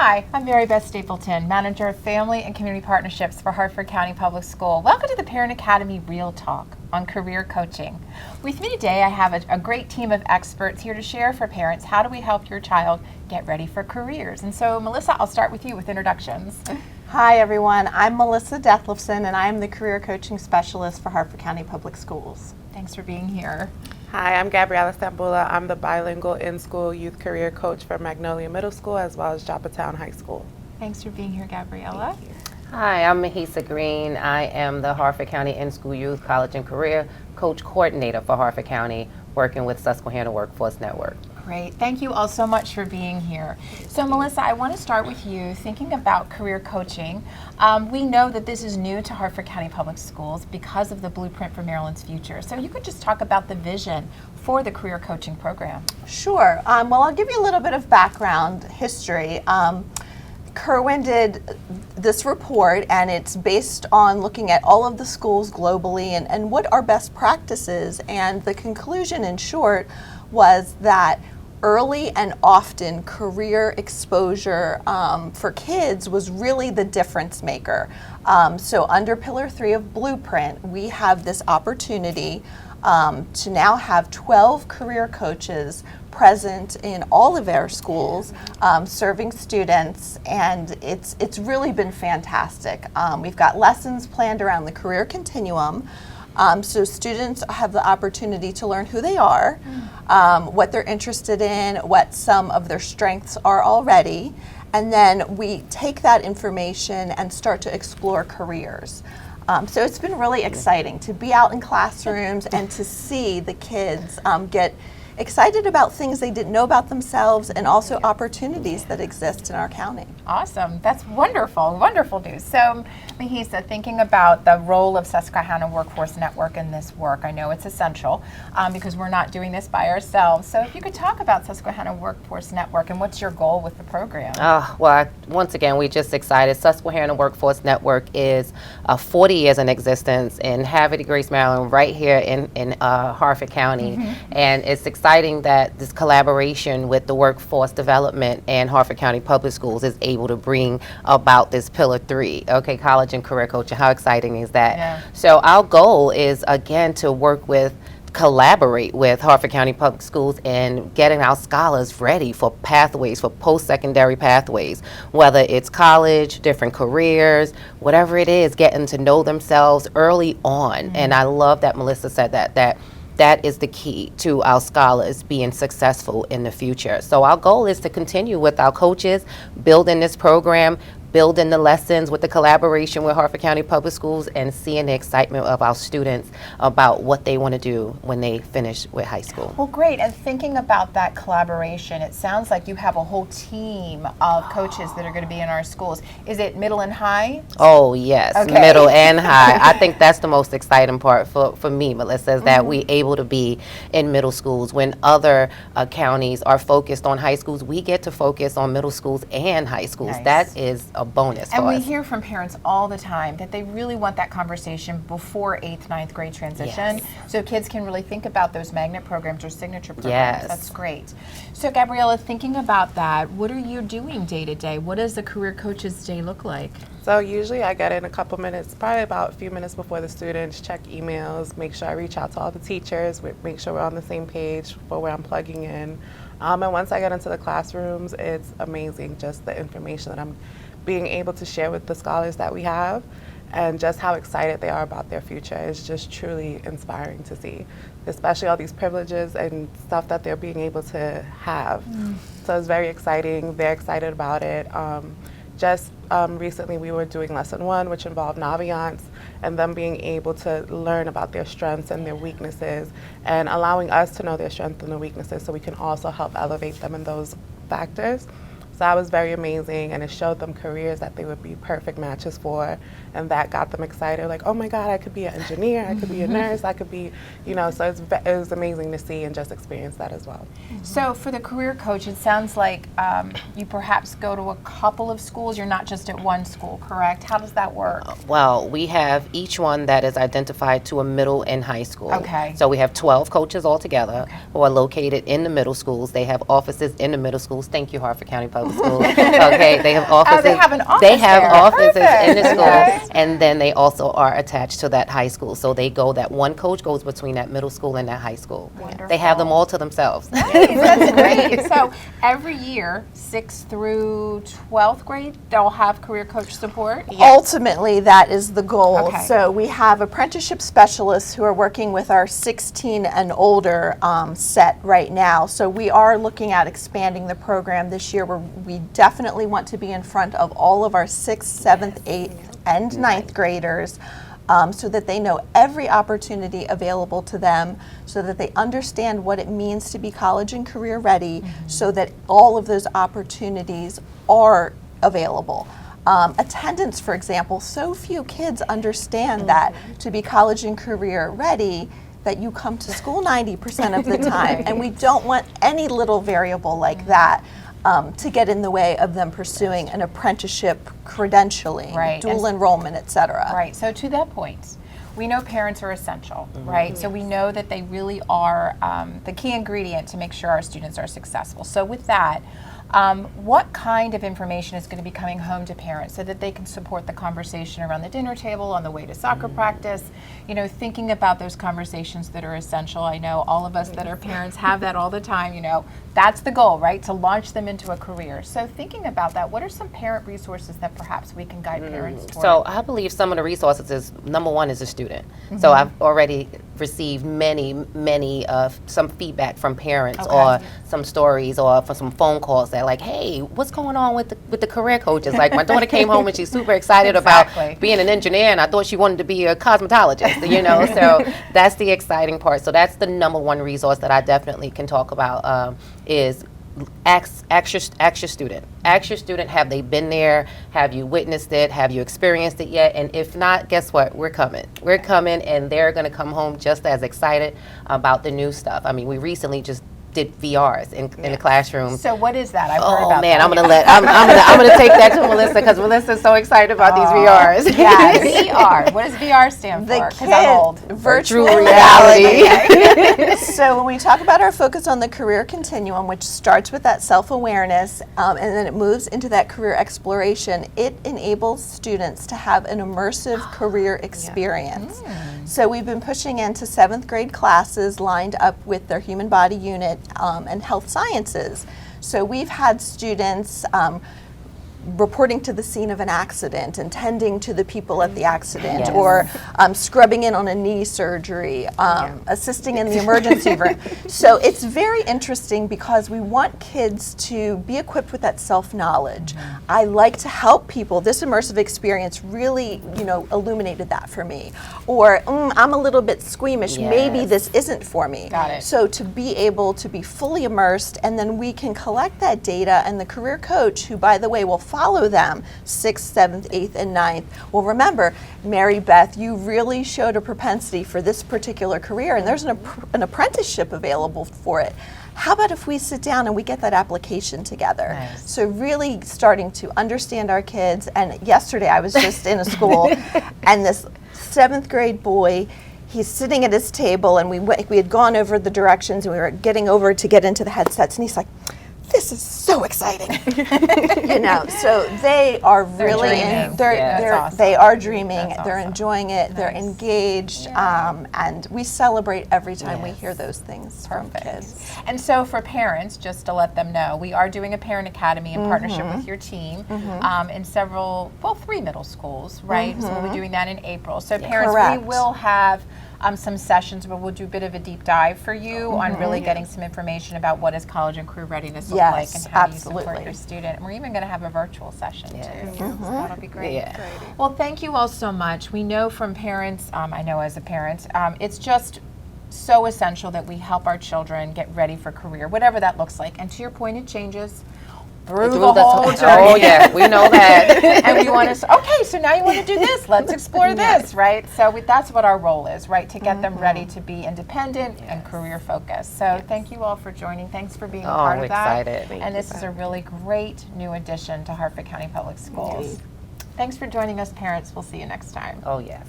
Hi, I'm Mary Beth Stapleton, Manager of Family and Community Partnerships for Harford County Public School. Welcome to the Parent Academy Real Talk on career coaching. With me today, I have a great team of experts here to share for parents how do we help your child get ready for careers. And so, Melissa, I'll start with you with introductions. Hi everyone, I'm Melissa Dethlefson and I'm the Career Coaching Specialist for Harford County Public Schools. Thanks for being here. Hi, I'm Gabriella Stambula. I'm the bilingual in-school youth career coach for Magnolia Middle School as well as Joppatown High School. Thanks for being here, Gabriella. Hi, I'm Mahisa Green. I am the Harford County In-School Youth College and Career Coach Coordinator for Harford County, working with Susquehanna Workforce Network. Great. Thank you all so much for being here. So, Melissa, I want to start with you thinking about career coaching. We know that this is new to Harford County Public Schools because of the Blueprint for Maryland's Future. So you could just talk about the vision for the career coaching program. Sure. Well, I'll give you a little bit of background history. Kerwin did this report, and it's based on looking at all of the schools globally and what are best practices. And the conclusion, in short, was that early and often career exposure for kids was really the difference maker. So under Pillar 3 of Blueprint, we have this opportunity to now have 12 career coaches present in all of our schools, serving students, and it's really been fantastic. We've got lessons planned around the career continuum, so students have the opportunity to learn who they are, what they're interested in, what some of their strengths are already, and then we take that information and start to explore careers. So it's been really exciting to be out in classrooms and to see the kids get excited about things they didn't know about themselves and also opportunities that exist in our county. Awesome. That's wonderful. Wonderful news. So, Mahisa, thinking about the role of Susquehanna Workforce Network in this work, I know it's essential because we're not doing this by ourselves. So if you could talk about Susquehanna Workforce Network and what's your goal with the program? Once again, we're just excited. Susquehanna Workforce Network is 40 years in existence in Havre de Grace, Maryland, right here in Harford County. And it's exciting that this collaboration with the workforce development and Harford County Public Schools is able to bring about this Pillar 3, college and career coaching. How exciting is that? Yeah. So our goal is, again, to collaborate with Harford County Public Schools and getting our scholars ready for pathways, for post-secondary pathways, whether it's college, different careers, whatever it is, getting to know themselves early on. And I love that Melissa said that is the key to our scholars being successful in the future. So our goal is to continue with our coaches, building this program, building the lessons with the collaboration with Harford County Public Schools, and seeing the excitement of our students about what they want to do when they finish with high school. Well, great. And thinking about that collaboration, it sounds like you have a whole team of coaches that are going to be in our schools. Is it middle and high? Oh, yes, Okay. Middle and high. I think that's the most exciting part for me, Melissa, is that we're able to be in middle schools. When other counties are focused on high schools, we get to focus on middle schools and high schools. Nice. That is a bonus And for we us. hear from parents all the time that they really want that conversation before 8th, 9th grade transition. Yes. So kids can really think about those magnet programs or signature programs. Yes. That's great. So Gabriella, thinking about that, what are you doing day to day? What does the career coach's day look like? So usually I get in a couple minutes, probably about a few minutes before the students, check emails, make sure I reach out to all the teachers, make sure we're on the same page for where I'm plugging in. And once I get into the classrooms, it's amazing just the information that I'm being able to share with the scholars that we have, and just how excited they are about their future is just truly inspiring to see, especially all these privileges and stuff that they're being able to have. So it's very exciting. They're excited about it. Recently we were doing lesson 1, which involved Naviance, and them being able to learn about their strengths and their weaknesses, and allowing us to know their strengths and their weaknesses so we can also help elevate them in those factors. So that was very amazing, and it showed them careers that they would be perfect matches for, and that got them excited, like, oh my God, I could be an engineer, I could be a nurse, I could be, so it was amazing to see and just experience that as well. So for the career coach, it sounds like you perhaps go to a couple of schools. You're not just at one school, correct? How does that work? Well, we have each one that is identified to a middle and high school. Okay. So we have 12 coaches altogether who are located in the middle schools. They have offices in the middle schools. Thank you, Harford County Public Public Schools. Okay, they have offices. Oh, they have an office They have there. offices in the Perfect. school, Okay. and then they also are attached to that high school. So they go, that one coach goes between that middle school and that high school. They have them all to themselves. That's great. So every year, 6th through 12th grade, they'll have career coach support. Ultimately, that is the goal. Okay. So we have apprenticeship specialists who are working with our 16 and older set right now. So we are looking at expanding the program this year, where we definitely want to be in front of all of our 6th, 7th, 8th, and 9th graders, so that they know every opportunity available to them, so that they understand what it means to be college and career ready, so that all of those opportunities are available. Attendance, for example, so few kids understand that to be college and career ready, that you come to school 90% of the time, and we don't want any little variable like that to get in the way of them pursuing an apprenticeship, credentialing, Right. dual enrollment, et cetera. Right. So to that point, we know parents are essential, right? So we know that they really are the key ingredient to make sure our students are successful. So with that, what kind of information is going to be coming home to parents so that they can support the conversation around the dinner table, on the way to soccer practice, you know, thinking about those conversations that are essential. I know all of us that are parents have that all the time, you know, that's the goal, right? To launch them into a career. So thinking about that, what are some parent resources that perhaps we can guide parents toward? So I believe some of the resources is, number one is a student. So I've already received many some feedback from parents, or some stories, or from some phone calls that like, hey, what's going on with the career coaches? Like, my daughter came home and she's super excited Exactly. about being an engineer, and I thought she wanted to be a cosmetologist, you know? So that's the exciting part. So that's the number one resource that I definitely can talk about, is ask your student. Ask your student, have they been there? Have you witnessed it? Have you experienced it yet? And if not, guess what? We're coming. We're coming, and they're going to come home just as excited about the new stuff. I mean, we recently just did VRs in the classroom. So what is that? I've heard about Man, that. I'm gonna take that to Melissa, because Melissa's so excited about these VRs. Yes. VR. What does VR stand The for? Because I'm old. virtual reality. So when we talk about our focus on the career continuum, which starts with that self-awareness, and then it moves into that career exploration, it enables students to have an immersive career experience. So we've been pushing into 7th grade classes lined up with their human body unit and health sciences. So we've had students reporting to the scene of an accident and tending to the people at the accident, Yes. or scrubbing in on a knee surgery, assisting in the emergency room. So it's very interesting because we want kids to be equipped with that self-knowledge. I like to help people. This immersive experience really, you know, illuminated that for me. Or I'm a little bit squeamish. Maybe Yes. this isn't for me. Got it. So to be able to be fully immersed, and then we can collect that data, and the career coach, who by the way will follow them 6th, 7th, 8th, and 9th, well, remember, Mary Beth, you really showed a propensity for this particular career, and there's an apprenticeship available for it. How about if we sit down and we get that application together? Nice. So really starting to understand our kids. And yesterday I was just in a school, and this 7th grade boy, he's sitting at his table, and we had gone over the directions, and we were getting over to get into the headsets, and he's like, this is so exciting. You know, so they are really dreaming. That's awesome. they are dreaming. That's They're awesome. enjoying it. They're engaged, and we celebrate every time we hear those things from kids. And so for parents, just to let them know, we are doing a Parent Academy in partnership with your team in several, 3 middle schools, right? So we'll be doing that in April. So parents, Correct. we will have some sessions where we'll do a bit of a deep dive for you on really getting some information about what does college and career readiness look like, Yes, and how do you support absolutely. your student. And we're even going to have a virtual session too. So that'll be great. Yeah. Well, thank you all so much. We know from parents, I know as a parent, it's just so essential that we help our children get ready for career, whatever that looks like. And to your point, it changes through the whole journey. Oh yeah, we know that. And we want to, okay, so now you want to do this, let's explore this, right? So that's what our role is, right? To get them ready to be independent and career focused. So thank you all for joining. Thanks for being a part I'm of that. excited. And this is a really great new addition to Harford County Public Schools. Thanks for joining us, parents. We'll see you next time. Oh yes.